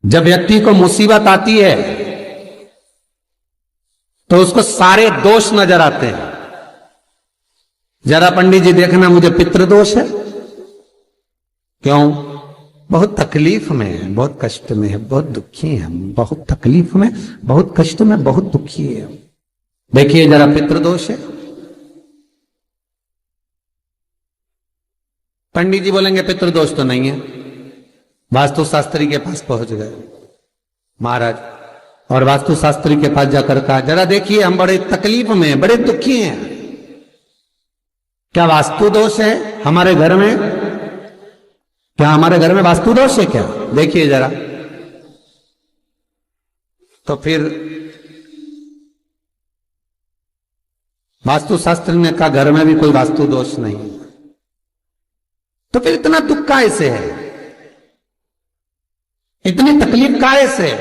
जब व्यक्ति को मुसीबत आती है तो उसको सारे दोष नजर आते हैं। जरा पंडित जी देखना, मुझे पितृदोष है। क्यों? बहुत तकलीफ में है, बहुत कष्ट में है, बहुत दुखी है, बहुत तकलीफ में, बहुत कष्ट में, बहुत दुखी है। देखिए जरा, पितृदोष है। पंडित जी बोलेंगे पितृदोष तो नहीं है। वास्तु शास्त्री के पास पहुंच गए महाराज, और वास्तु शास्त्री के पास जाकर कहा, जरा देखिए हम बड़े तकलीफ में हैं, बड़े दुखी हैं, क्या वास्तु दोष है हमारे घर में? क्या हमारे घर में वास्तु दोष है क्या? देखिए जरा। तो फिर वास्तु शास्त्री ने कहा, घर में भी कोई वास्तु दोष नहीं। तो फिर इतना दुख काहे से है, इतनी तकलीफ काहे से?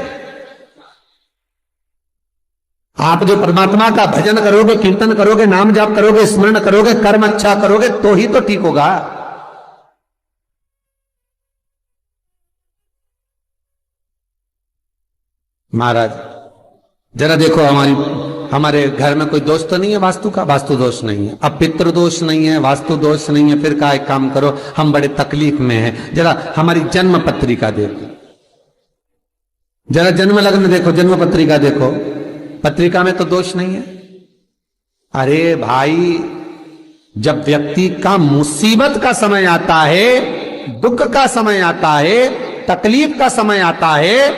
आप जो परमात्मा का भजन करोगे, कीर्तन करोगे, नाम जाप करोगे, स्मरण करोगे, कर्म अच्छा करोगे तो ही तो ठीक होगा। महाराज जरा देखो, हमारे घर में कोई दोष तो नहीं है वास्तु का? वास्तु दोष नहीं है। अब पितृ दोष नहीं है, वास्तु दोष नहीं है, फिर का एक काम करो, हम बड़े तकलीफ में हैं, जरा हमारी जन्म पत्रिका देखो, जरा जन्म लग्न देखो, जन्म पत्रिका देखो, पत्रिका में तो दोष नहीं है। अरे भाई, जब व्यक्ति का मुसीबत का समय आता है, दुख का समय आता है, तकलीफ का समय आता है,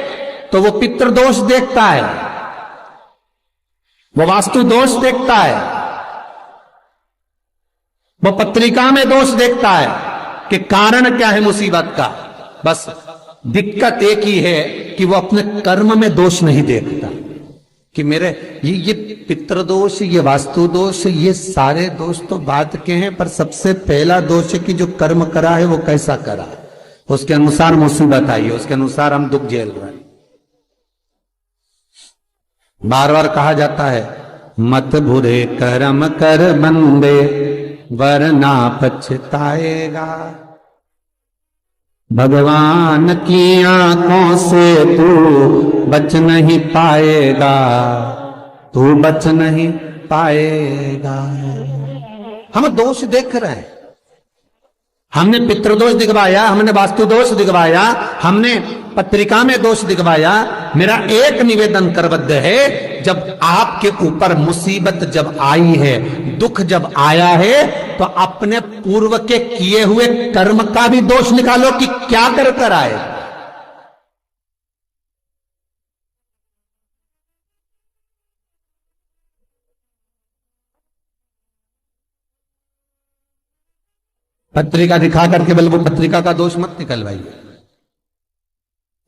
तो वो पितृदोष देखता है, वो वास्तु दोष देखता है, वो पत्रिका में दोष देखता है कि कारण क्या है मुसीबत का। बस दिक्कत एक ही है कि वो अपने कर्म में दोष नहीं देखता कि मेरे ये पितृदोष, ये वास्तु दोष, ये सारे दोष तो बाद के हैं, पर सबसे पहला दोष है कि जो कर्म करा है वो कैसा करा, उसके अनुसार मुसीबत आई है, उसके अनुसार हम दुख झेल रहे हैं। बार बार कहा जाता है, मत बुरे कर्म कर बंदे वरना पछताएगा, भगवान की आंखों से तू बच नहीं पाएगा, तू बच नहीं पाएगा। हम दोष देख रहे हैं, हमने पितृदोष दिखवाया, हमने वास्तु दोष दिखवाया, हमने पत्रिका में दोष दिखवाया। मेरा एक निवेदन करबद्ध है, जब आपके ऊपर मुसीबत जब आई है, दुख जब आया है, तो अपने पूर्व के किए हुए कर्म का भी दोष निकालो कि क्या कर आए। पत्रिका दिखा करके बल्कि पत्रिका का दोष मत निकलवाइए,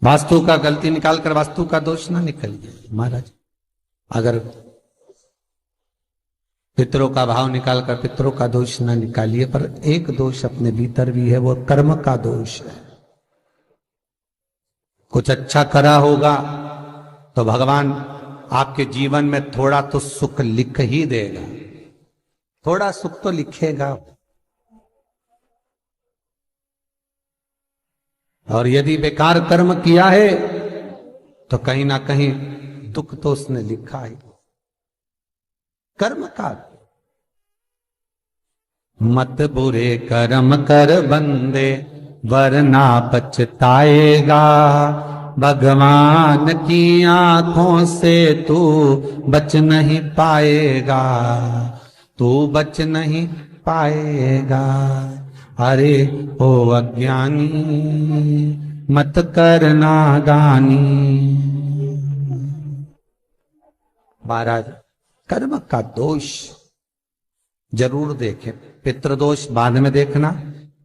वास्तु का गलती निकालकर वास्तु का दोष ना निकलिए। महाराज अगर पितरों का भाव निकालकर पितरों का दोष ना निकालिए, पर एक दोष अपने भीतर भी है, वो कर्म का दोष है। कुछ अच्छा करा होगा तो भगवान आपके जीवन में थोड़ा तो सुख लिख ही देगा, थोड़ा सुख तो लिखेगा। और यदि बेकार कर्म किया है तो कहीं ना कहीं दुख तो उसने लिखा है कर्म का। मत बुरे कर्म कर बंदे वरना पछताएगा, भगवान की आंखों से तू बच नहीं पाएगा, तू बच नहीं पाएगा। अरे ओ अज्ञानी मत करना गानी। महाराज कर्म का दोष जरूर देखें, पितृदोष बाद में देखना,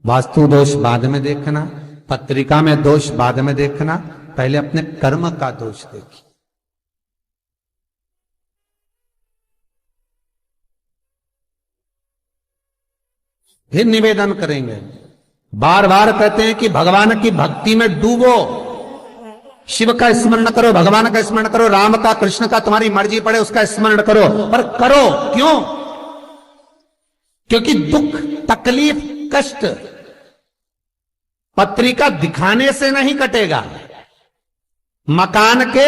वास्तु दोष बाद में देखना, पत्रिका में दोष बाद में देखना, पहले अपने कर्म का दोष देखिए। फिर निवेदन करेंगे, बार बार कहते हैं कि भगवान की भक्ति में डूबो, शिव का स्मरण करो, भगवान का स्मरण करो, राम का, कृष्ण का, तुम्हारी मर्जी पड़े उसका स्मरण करो, पर करो क्यों? क्योंकि दुख, तकलीफ, कष्ट पत्रिका दिखाने से नहीं कटेगा, मकान के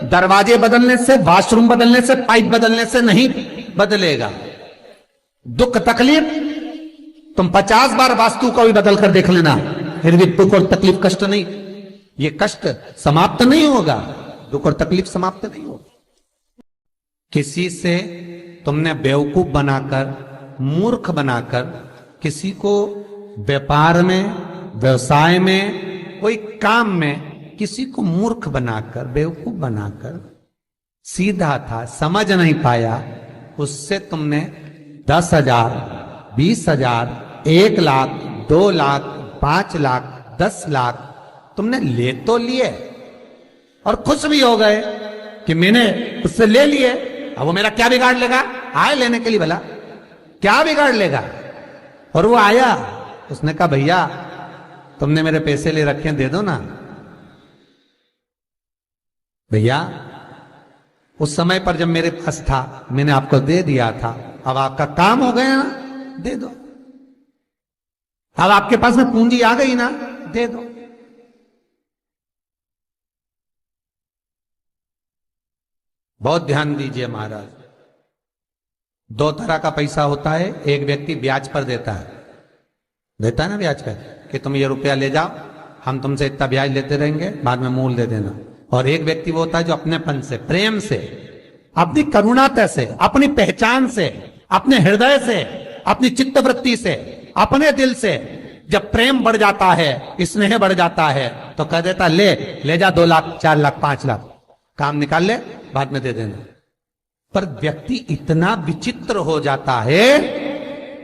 दरवाजे बदलने से, वॉशरूम बदलने से, पाइप बदलने से नहीं बदलेगा। दुख तकलीफ तुम 50 बार वास्तु को भी बदल कर देख लेना, फिर भी दुख और तकलीफ, कष्ट नहीं, ये कष्ट समाप्त नहीं होगा, दुख और तकलीफ समाप्त नहीं होगा। किसी से तुमने बेवकूफ बनाकर, मूर्ख बनाकर, किसी को व्यापार में, व्यवसाय में, कोई काम में किसी को मूर्ख बनाकर, बेवकूफ बनाकर, सीधा था समझ नहीं पाया, उससे तुमने 10,000, 20,000, 1 लाख, 2 लाख, 5 लाख, 10 लाख तुमने ले तो लिए और खुश भी हो गए कि मैंने उससे ले लिए। अब वो मेरा क्या बिगाड़ लेगा? आए लेने के लिए, भला क्या बिगाड़ लेगा? और वो आया, उसने कहा भैया तुमने मेरे पैसे ले रखे हैं, दे दो ना। भैया उस समय पर जब मेरे पास था मैंने आपको दे दिया था, अब आपका काम हो गया ना, दे दो। अब आपके पास में पूंजी आ गई ना, दे दो। बहुत ध्यान दीजिए महाराज, 2 तरह का पैसा होता है। एक व्यक्ति ब्याज पर देता है ना ब्याज पर, कि तुम ये रुपया ले जाओ, हम तुमसे इतना ब्याज लेते रहेंगे, बाद में मूल दे देना। और एक व्यक्ति वो होता है जो अपनेपन से, प्रेम से, अपनी करुणाता से, अपनी पहचान से, अपने हृदय से, अपनी चित्तवृत्ति से, अपने दिल से जब प्रेम बढ़ जाता है, स्नेह बढ़ जाता है, तो कह देता ले जा 2 लाख, 4 लाख, 5 लाख, काम निकाल ले, बाद में दे देना। पर व्यक्ति इतना विचित्र हो जाता है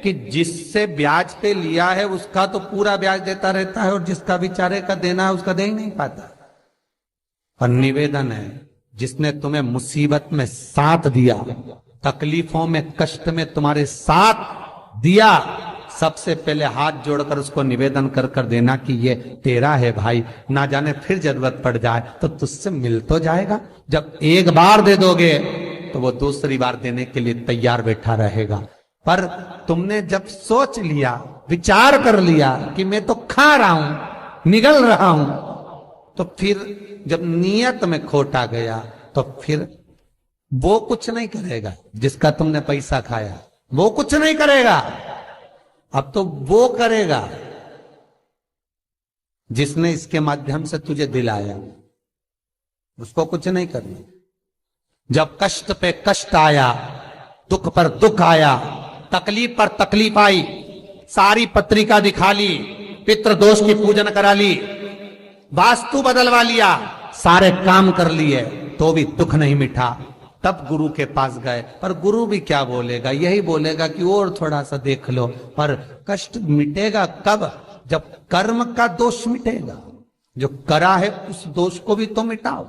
कि जिससे ब्याज पे लिया है उसका तो पूरा ब्याज देता रहता है, और जिसका बेचारे का देना है उसका दे ही नहीं पाता। और निवेदन है, जिसने तुम्हें मुसीबत में साथ दिया, तकलीफों में, कष्ट में तुम्हारे साथ दिया, सबसे पहले हाथ जोड़कर उसको निवेदन कर कर देना कि ये तेरा है भाई, ना जाने फिर जरूरत पड़ जाए तो तुझसे मिल तो जाएगा। जब एक बार दे दोगे तो वो दूसरी बार देने के लिए तैयार बैठा रहेगा। पर तुमने जब सोच लिया, विचार कर लिया कि मैं तो खा रहा हूं, निगल रहा हूं, तो फिर जब नियत में खोट आ गया तो फिर वो कुछ नहीं करेगा जिसका तुमने पैसा खाया, वो कुछ नहीं करेगा। अब तो वो करेगा जिसने इसके माध्यम से तुझे दिलाया, उसको कुछ नहीं करना। जब कष्ट पे कष्ट आया, दुख पर दुख आया, तकलीफ पर तकलीफ आई, सारी पत्रिका दिखा ली, पितृदोष की पूजन करा ली, वास्तु बदलवा लिया, सारे काम कर लिए, तो भी दुख नहीं मिटा। तब गुरु के पास गए, पर गुरु भी क्या बोलेगा? यही बोलेगा कि और थोड़ा सा देख लो। पर कष्ट मिटेगा कब? जब कर्म का दोष मिटेगा। जो करा है उस दोष को भी तो मिटाओ।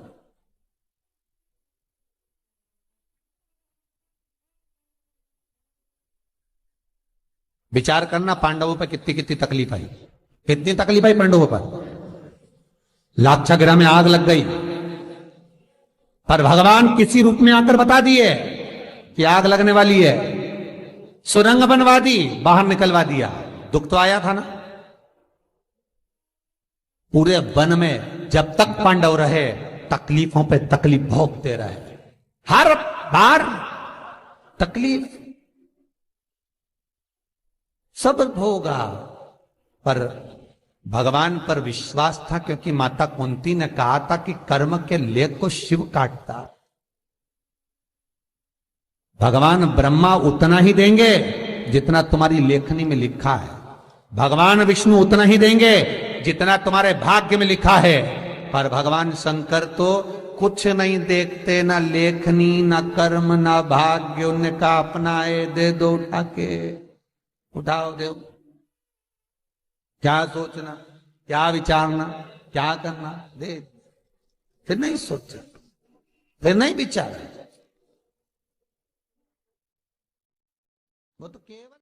विचार करना, पांडवों पर कितनी कितनी तकलीफ आई, कितनी तकलीफ आई पांडवों पर। लाक्षागृह में आग लग गई, पर भगवान किसी रूप में आकर बता दिए कि आग लगने वाली है, सुरंग बनवा दी, बाहर निकलवा दिया। दुख तो आया था ना। पूरे वन में जब तक पांडव रहे, तकलीफों पे तकलीफ भोगते रहे, हर बार तकलीफ सब भोगा। पर भगवान पर विश्वास था, क्योंकि माता कुंती ने कहा था कि कर्म के लेख को शिव काटता। भगवान ब्रह्मा उतना ही देंगे जितना तुम्हारी लेखनी में लिखा है, भगवान विष्णु उतना ही देंगे जितना तुम्हारे भाग्य में लिखा है। पर भगवान शंकर तो कुछ नहीं देखते, ना लेखनी, ना कर्म, ना भाग्य। उनका अपनाए दे दो, उठा के उठाओ दो। क्या सोचना, क्या विचारना, क्या करना, दे। फिर नहीं सोचा, फिर नहीं विचारा, वो तो केवल